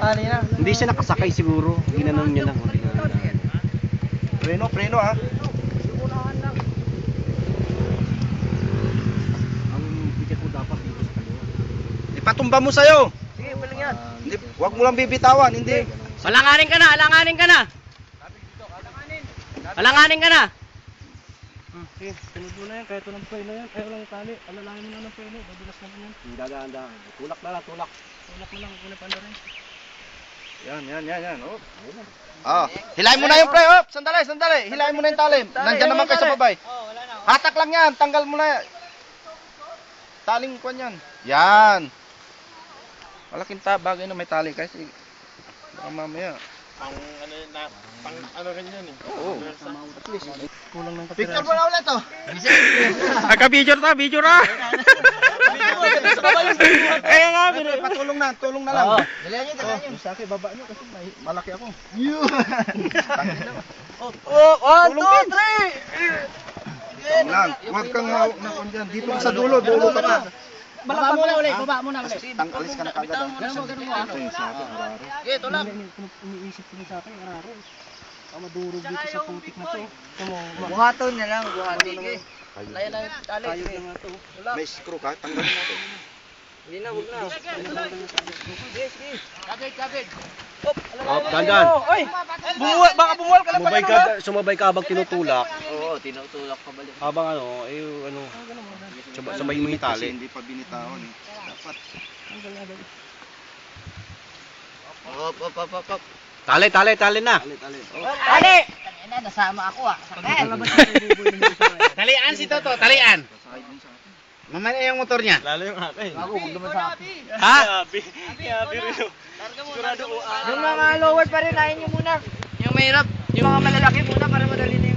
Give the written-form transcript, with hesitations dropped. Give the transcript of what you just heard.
kanina. Hindi siya nakasakay siguro. Ginanong niya lang. Preno ha. Ang bigat mo dapat dito sa kaliwa. Ipatumba mo sa'yo. Sige, walang yan. Hindi, wag mo lang bibitawan, hindi. Alanganin ka na, alanganin ka na. Alanganin ka na. Sige, sunod mo na yan. Kahit walang preno yan. Ayaw lang tali. Alalahin mo na ng preno. Badulas naman yan. Hindi dadaan-daan. Tulak na lang, tulak. Tulak mo lang. Kunin pa rin. Yan. Oh. Ah, hilahin mo na yung pre. Oh, sandali. Hilahin mo na yung talim. Nandiyan naman kayo sa babay. Oh, wala na. Hatak lang yan. Tanggal mo na. Taling kwan yan. Yan. Malaking bagay na may tali kasi baka mamaya. Ano rin yan eh. Oo. Kulang ng Picture mo na ulit oh. Naka-video na, video na. Kaya nga, Patulong na lang. Dalihan nyo, dalihan nyo. Sa akin, baba nyo kasi malaki ako. Oh, 1, 2, 3. Yan lang. Huwag kang hawak na kung dyan. Dito ka sa dulo ka pa. Baba muna ulit, baba muna ulit. Alis ka na kagad. Ganun mo. Ito yung sabi, araro. Okay, tulak. Iniisip ko sa akin, araro. Madurog dito sa putik na to. Buhaton na lang, buhaton. Laya na yung tali. Tayo na nga to. May screw ka, tanggalin mo ito. Hindi na, huwag na. Sige. Kagad. Oh, dandan. Oy, baka bumuwal ka lang pala. Sumabay ka habang tinutulak. Oo, tinutulak pa balik. Habang sabay mo yung Kasi tali. hindi pa binitawan eh. Dapat. Op. Tali na. Ali! Ano, nasama ako ah. Sakit. Talian si Toto, talian. Sasakay din sa akin. Mamaya yung motor niya. Lalo yung akin. Ako, huwag naman sa akin. Ha? Yung mga lower pa rin, ayain nyo muna. Yung mahirap, yung mga malalaki muna para madali na yung